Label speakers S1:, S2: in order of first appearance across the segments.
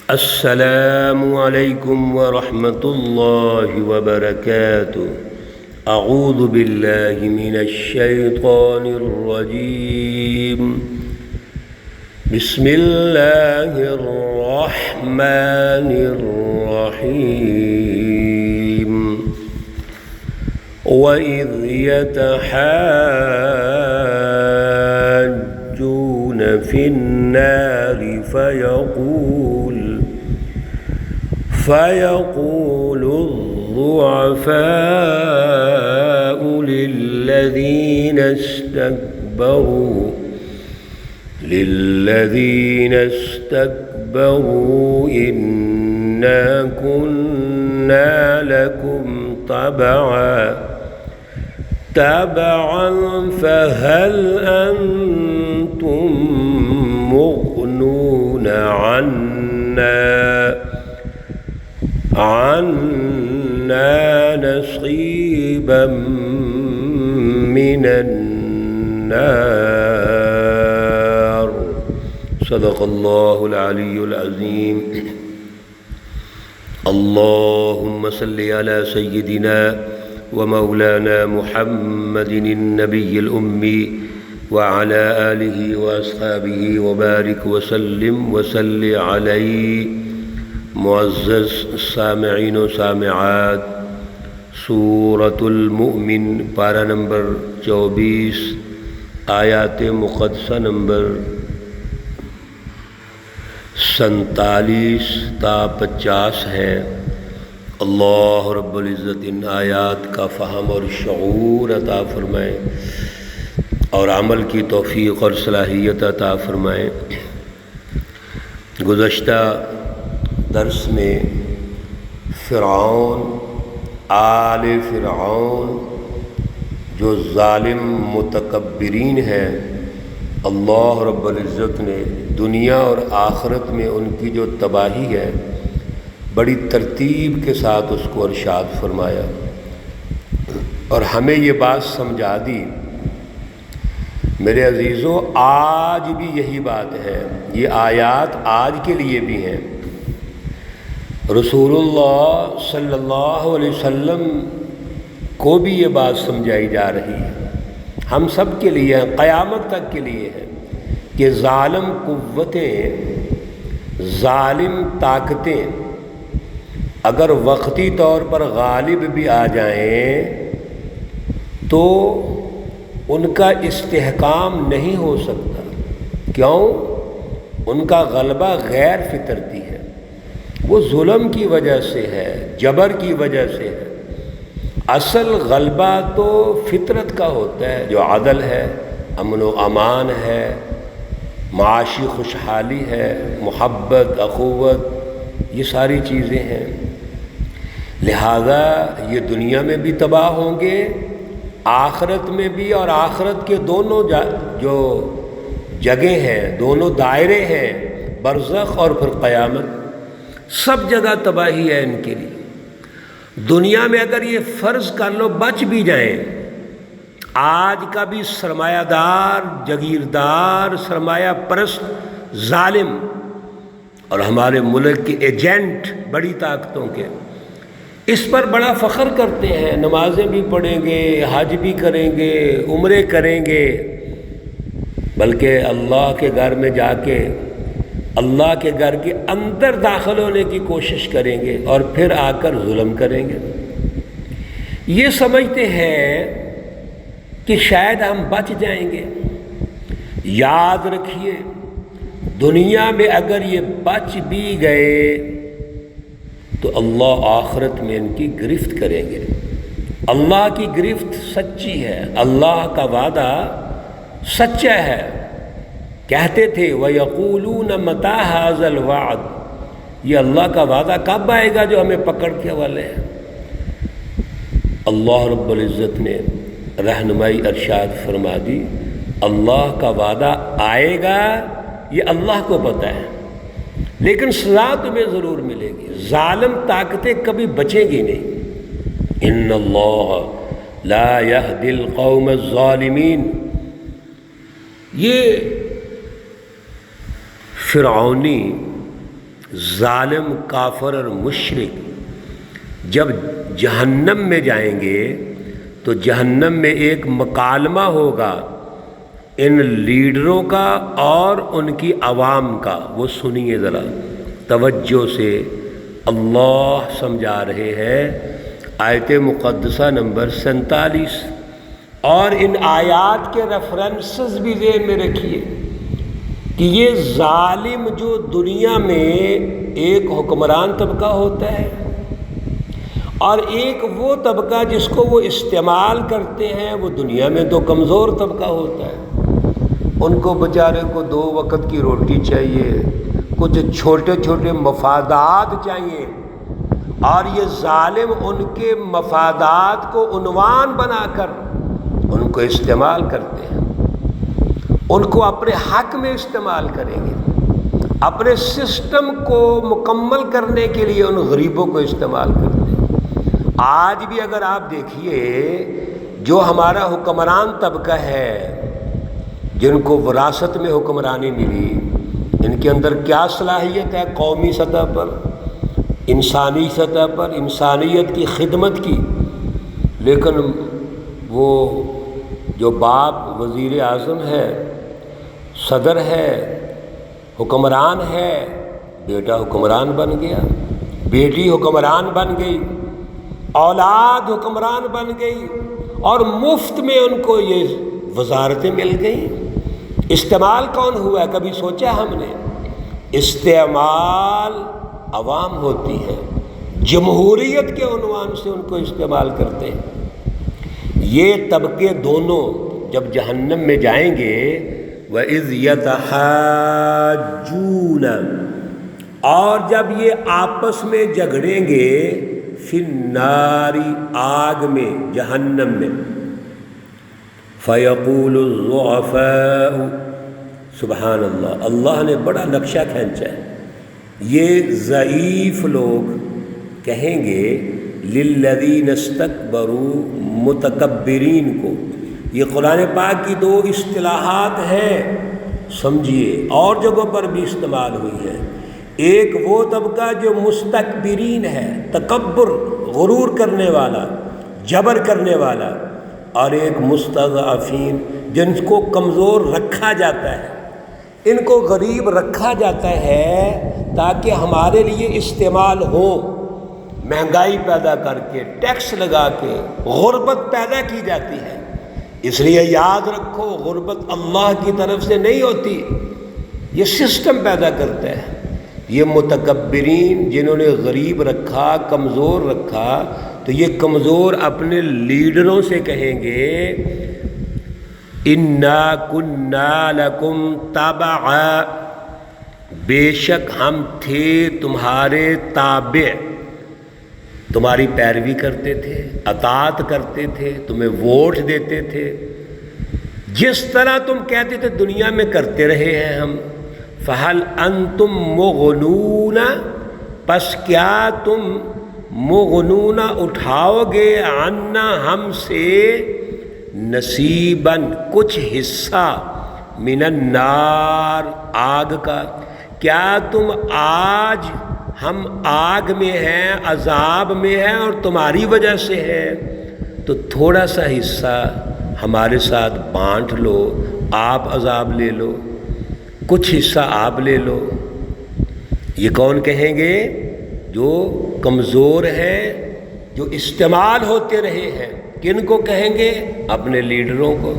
S1: السلام علیکم ورحمۃ اللہ وبرکاتہ۔ اعوذ باللہ من الشیطان الرجیم، بسم اللہ الرحمن الرحیم۔ وَإِذْ يَتَحَاجُّونَ فِي النَّارِ فيقول الضعفاء للذين استكبروا إنا كنا لكم تبعا فهل أنتم مغنون عنا نصيبا من النار۔ صدق اللہ العلی العظیم۔ اللہم صل علی سیدنا ومولانا محمد النبی الأمی وعلى آلہ واصحابہ وبارک وسلم وصل علیہ۔ معزز سامعین و سامعات، سورۃ المؤمن پارہ نمبر 24، آیات مقدسہ نمبر 47 تا 50 ہے۔ اللہ رب العزت ان آیات کا فہم اور شعور عطا فرمائے اور عمل کی توفیق اور صلاحیت عطا فرمائے۔ گزشتہ درس میں فرعون، آل فرعون جو ظالم متکبرین ہیں، اللہ رب العزت نے دنیا اور آخرت میں ان کی جو تباہی ہے بڑی ترتیب کے ساتھ اس کو ارشاد فرمایا اور ہمیں یہ بات سمجھا دی۔ میرے عزیزوں، آج بھی یہی بات ہے، یہ آیات آج کے لیے بھی ہیں۔ رسول اللہ صلی اللہ علیہ وسلم کو بھی یہ بات سمجھائی جا رہی ہے، ہم سب کے لیے، قیامت تک کے لیے ہے کہ ظالم قوتیں، ظالم طاقتیں اگر وقتی طور پر غالب بھی آ جائیں تو ان کا استحکام نہیں ہو سکتا۔ کیوں؟ ان کا غلبہ غیر فطرتی ہے، وہ ظلم کی وجہ سے ہے، جبر کی وجہ سے ہے۔ اصل غلبہ تو فطرت کا ہوتا ہے، جو عدل ہے، امن و امان ہے، معاشی خوشحالی ہے، محبت، اخوت، یہ ساری چیزیں ہیں۔ لہذا یہ دنیا میں بھی تباہ ہوں گے، آخرت میں بھی، اور آخرت کے دونوں جو جگہیں ہیں، دونوں دائرے ہیں، برزخ اور پھر قیامت، سب جگہ تباہی ہے ان کے لیے۔ دنیا میں اگر یہ فرض کر لو بچ بھی جائیں، آج کا بھی سرمایہ دار، جگیردار، سرمایہ پرست ظالم اور ہمارے ملک کے ایجنٹ بڑی طاقتوں کے اس پر بڑا فخر کرتے ہیں، نمازیں بھی پڑھیں گے، حج بھی کریں گے، عمرے کریں گے، بلکہ اللہ کے گھر میں جا کے اللہ کے گھر کے اندر داخل ہونے کی کوشش کریں گے اور پھر آ کر ظلم کریں گے۔ یہ سمجھتے ہیں کہ شاید ہم بچ جائیں گے۔ یاد رکھیے، دنیا میں اگر یہ بچ بھی گئے تو اللہ آخرت میں ان کی گرفت کریں گے۔ اللہ کی گرفت سچی ہے، اللہ کا وعدہ سچا ہے۔ کہتے تھے وَيَقُولُونَ مَتَىٰ هَٰذَا الْوَعْدُ، یہ اللہ کا وعدہ کب آئے گا جو ہمیں پکڑ کے والے ہیں۔ اللہ رب العزت نے رہنمائی ارشاد فرما دی، اللہ کا وعدہ آئے گا، یہ اللہ کو پتہ ہے، لیکن سزا تمہیں ضرور ملے گی۔ ظالم طاقتیں کبھی بچیں گی نہیں۔ ان اللہ لا یہدی القوم الظالمین، یہ فرعونی ظالم کافر اور مشرک جب جہنم میں جائیں گے تو جہنم میں ایک مکالمہ ہوگا ان لیڈروں کا اور ان کی عوام کا. وہ سنیے ذرا توجہ سے، اللہ سمجھا رہے ہیں آیت مقدسہ نمبر 47، اور ان آیات کے ریفرنسز بھی ذہن میں رکھیے کہ یہ ظالم جو دنیا میں ایک حکمران طبقہ ہوتا ہے اور ایک وہ طبقہ جس کو وہ استعمال کرتے ہیں، وہ دنیا میں تو کمزور طبقہ ہوتا ہے. ان کو بیچارے کو 2 وقت کی روٹی چاہیے، کچھ چھوٹے چھوٹے مفادات چاہیے، اور یہ ظالم ان کے مفادات کو عنوان بنا کر ان کو استعمال کرتے ہیں. ان کو اپنے حق میں استعمال کریں گے، اپنے سسٹم کو مکمل کرنے کے لیے ان غریبوں کو استعمال کرتے ہیں. آج بھی اگر آپ دیکھیے جو ہمارا حکمران طبقہ ہے، جن کو وراثت میں حکمرانی ملی، ان کے اندر کیا صلاحیت ہے قومی سطح پر، انسانی سطح پر، انسانیت کی خدمت کی. لیکن وہ جو باپ وزیر اعظم ہے، صدر ہے، حکمران ہے، بیٹا حکمران بن گیا، بیٹی حکمران بن گئی، اولاد حکمران بن گئی، اور مفت میں ان کو یہ وزارتیں مل گئیں. استعمال کون ہوا ہے؟ کبھی سوچا ہم نے؟ استعمال عوام ہوتی ہے، جمہوریت کے عنوان سے ان کو استعمال کرتے ہیں. یہ طبقے دونوں جب جہنم میں جائیں گے، وَإِذْ يَتَحَاجُّونَ، اور جب یہ آپس میں جھگڑیں گے، فِي النَّارِ، آگ میں، جہنم میں، فَيَقُولُ الضُّعَفَاءُ، سبحان اللہ، اللہ نے بڑا نقشہ کھینچا ہے. یہ ضعیف لوگ کہیں گے لِلَّذِينَ اسْتَكْبَرُوا، متکبرین کو. یہ قرآن پاک کی 2 اصطلاحات ہیں، سمجھیے، اور جگہوں پر بھی استعمال ہوئی ہے. ایک وہ طبقہ جو مستکبرین ہے، تکبر، غرور کرنے والا، جبر کرنے والا، اور ایک مستضعفین جن کو کمزور رکھا جاتا ہے، ان کو غریب رکھا جاتا ہے تاکہ ہمارے لیے استعمال ہو. مہنگائی پیدا کر کے، ٹیکس لگا کے غربت پیدا کی جاتی ہے. اس لیے یاد رکھو، غربت اللہ کی طرف سے نہیں ہوتی، یہ سسٹم پیدا کرتا ہے. یہ متکبرین جنہوں نے غریب رکھا، کمزور رکھا، تو یہ کمزور اپنے لیڈروں سے کہیں گے اِنَّا كُنَّا لَكُمْ تَبَعًا، بے شک ہم تھے تمہارے تابع، تمہاری پیروی کرتے تھے، اطاعت کرتے تھے، تمہیں ووٹ دیتے تھے، جس طرح تم کہتے تھے دنیا میں کرتے رہے ہیں ہم. فَهَلْ أَنْتُمْ مُغْنُونَ، پس کیا تم مغنون اٹھاؤ گے، عنا ہم سے، نصیباً کچھ حصہ، من النار آگ کا. کیا تم آج ہم آگ میں ہیں، عذاب میں ہیں، اور تمہاری وجہ سے ہے، تو تھوڑا سا حصہ ہمارے ساتھ بانٹ لو، آپ عذاب لے لو، کچھ حصہ آپ لے لو. یہ کون کہیں گے؟ جو کمزور ہیں، جو استعمال ہوتے رہے ہیں. کن کو کہیں گے؟ اپنے لیڈروں کو.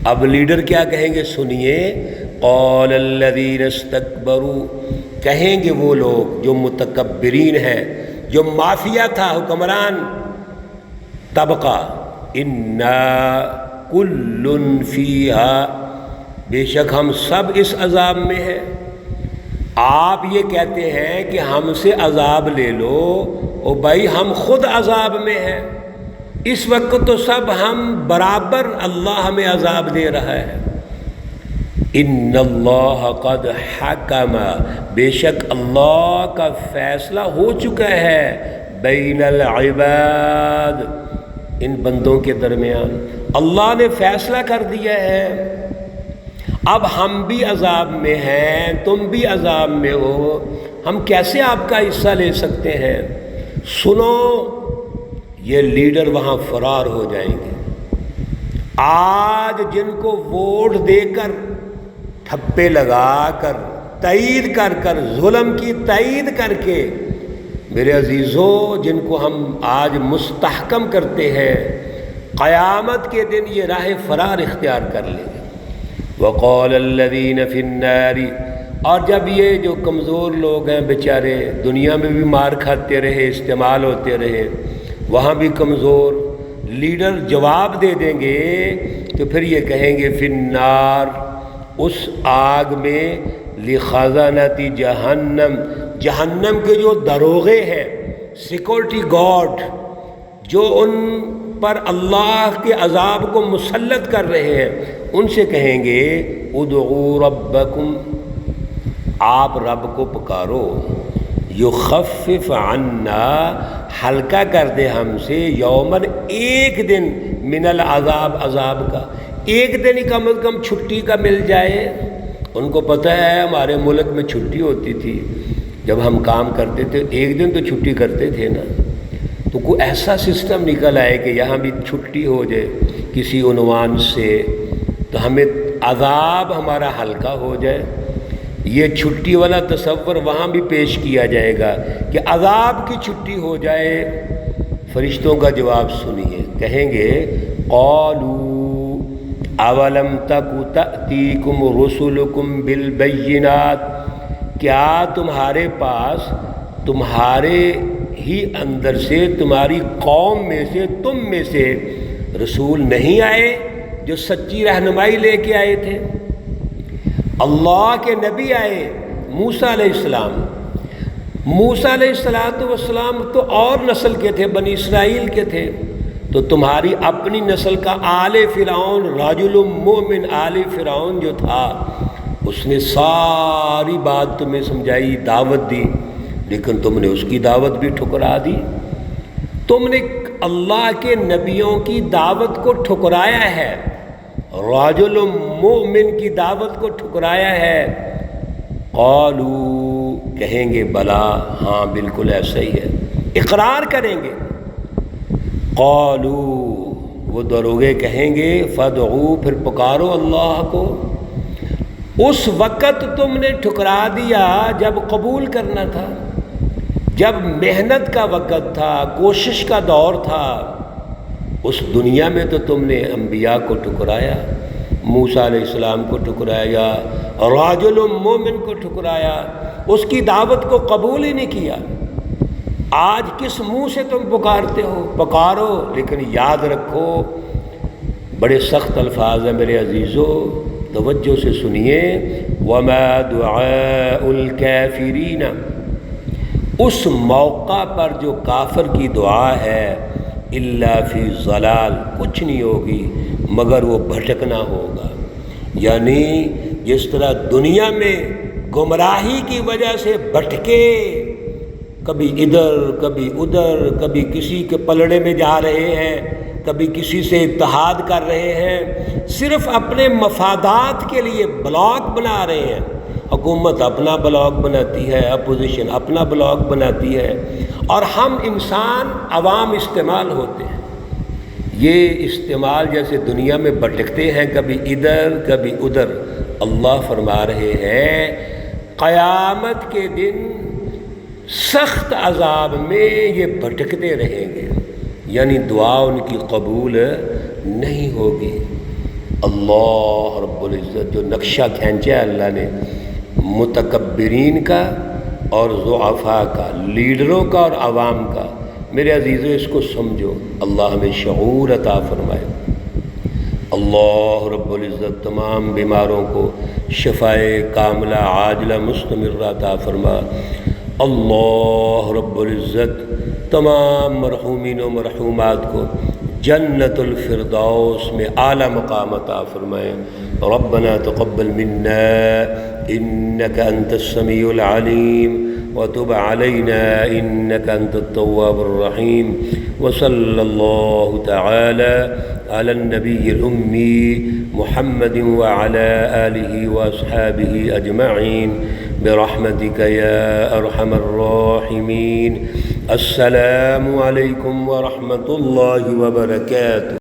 S1: اب لیڈر کیا کہیں گے؟ سنیے، قال الذین استکبروا، کہیں گے وہ لوگ جو متکبرین ہیں، جو مافیا تھا، حکمران طبقہ، انا کل فیہا، بے شک ہم سب اس عذاب میں ہیں. آپ یہ کہتے ہیں کہ ہم سے عذاب لے لو، او بھائی ہم خود عذاب میں ہیں اس وقت، تو سب ہم برابر، اللہ ہمیں عذاب دے رہا ہے. ان اللہ قد حکم، بے شک اللہ کا فیصلہ ہو چکا ہے، بین العباد، ان بندوں کے درمیان اللہ نے فیصلہ کر دیا ہے. اب ہم بھی عذاب میں ہیں، تم بھی عذاب میں ہو، ہم کیسے آپ کا حصہ لے سکتے ہیں؟ سنو، یہ لیڈر وہاں فرار ہو جائیں گے۔ آج جن کو ووٹ دے کر، تھپے لگا کر، تائید کر کر، ظلم کی تائید کر کے، میرے عزیزوں، جن کو ہم آج مستحکم کرتے ہیں، قیامت کے دن یہ راہ فرار اختیار کر لیں گے۔ وقال الذین فی النار، اور جب یہ جو کمزور لوگ ہیں بیچارے، دنیا میں بھی مار کھاتے رہے، استعمال ہوتے رہے، وہاں بھی کمزور، لیڈر جواب دے دیں گے تو پھر یہ کہیں گے فی النار، اس آگ میں، لخزنۃ جہنم، جہنم کے جو دروغے ہیں، سیکورٹی گارڈ، جو ان پر اللہ کے عذاب کو مسلط کر رہے ہیں، ان سے کہیں گے ادعوا ربکم، آپ رب کو پکارو، یخفف عنا، ہلکا کر دے ہم سے، یومن، ایک دن، من العذاب، عذاب کا، ایک دن ہی کم از کم چھٹی کا مل جائے۔ ان کو پتہ ہے ہمارے ملک میں چھٹی ہوتی تھی، جب ہم کام کرتے تھے ایک دن تو چھٹی کرتے تھے نا، تو کوئی ایسا سسٹم نکل آئے کہ یہاں بھی چھٹی ہو جائے کسی عنوان سے، تو ہمیں عذاب ہمارا ہلکا ہو جائے۔ یہ چھٹی والا تصور وہاں بھی پیش کیا جائے گا کہ عذاب کی چھٹی ہو جائے۔ فرشتوں کا جواب سنیے، کہیں گے قالوا اولم تک تأتیکم رسلکم بالبینات، کیا تمہارے پاس، تمہارے ہی اندر سے، تمہاری قوم میں سے، تم میں سے رسول نہیں آئے جو سچی رہنمائی لے کے آئے تھے؟ اللہ کے نبی آئے، موسیٰ علیہ السلام۔ موسیٰ علیہ السلام تو اور نسل کے تھے، بنی اسرائیل کے تھے، تو تمہاری اپنی نسل کا آل فرعون، رجل مومن آل فرعون جو تھا، اس نے ساری بات تمہیں سمجھائی، دعوت دی، لیکن تم نے اس کی دعوت بھی ٹھکرا دی۔ تم نے اللہ کے نبیوں کی دعوت کو ٹھکرایا ہے، رجل مومن کی دعوت کو ٹھکرایا ہے۔ قالوا، کہیں گے بلا، ہاں بالکل ایسا ہی ہے، اقرار کریں گے۔ قالوا، وہ دروغے کہیں گے فادعوا، پھر پکارو اللہ کو۔ اس وقت تم نے ٹھکرا دیا جب قبول کرنا تھا، جب محنت کا وقت تھا، کوشش کا دور تھا، اس دنیا میں تو تم نے انبیاء کو ٹھکرایا، موسیٰ علیہ السلام کو ٹھکرایا، رجل مومن کو ٹھکرایا، اس کی دعوت کو قبول ہی نہیں کیا۔ آج کس منہ سے تم پکارتے ہو؟ پکارو، لیکن یاد رکھو، بڑے سخت الفاظ ہیں میرے عزیزو، توجہ سے سنیے، وَمَا دُعَاءُ الْكَافِرِينَ، اس موقع پر جو کافر کی دعا ہے، إِلَّا فِي ضلال، کچھ نہیں ہوگی مگر وہ بھٹکنا ہوگا۔ یعنی جس طرح دنیا میں گمراہی کی وجہ سے بھٹکے، کبھی ادھر کبھی ادھر، کبھی کسی کے پلڑے میں جا رہے ہیں، کبھی کسی سے اتحاد کر رہے ہیں، صرف اپنے مفادات کے لیے بلاک بنا رہے ہیں۔ حکومت اپنا بلاک بناتی ہے، اپوزیشن اپنا بلاک بناتی ہے، اور ہم انسان عوام استعمال ہوتے ہیں۔ یہ استعمال جیسے دنیا میں بھٹکتے ہیں، کبھی ادھر کبھی ادھر، اللہ فرما رہے ہیں قیامت کے دن سخت عذاب میں یہ بھٹکتے رہیں گے، یعنی دعا ان کی قبول نہیں ہوگی۔ اللہ رب العزت جو نقشہ کھینچا ہے اللہ نے متکبرین کا اور ضعفاء کا، لیڈروں کا اور عوام کا، میرے عزیزو اس کو سمجھو، اللہ ہمیں شعور عطا فرمائے۔ اللہ رب العزت تمام بیماروں کو شفائے کاملہ عاجلہ مستمرہ عطا فرما۔ اللہ رب العزت تمام مرحومین و مرحومات کو جنت الفردوس میں اعلیٰ مقام عطا فرمائے۔ ربنا تقبل منا انك انت السميع العليم وتب علينا انك انت التواب الرحيم، وصلى الله تعالى على النبي الأمي محمد وعلى آله وأصحابه أجمعين، برحمتک یا ارحم الراحمین۔ السلام علیکم ورحمۃ اللہ وبرکاتہ۔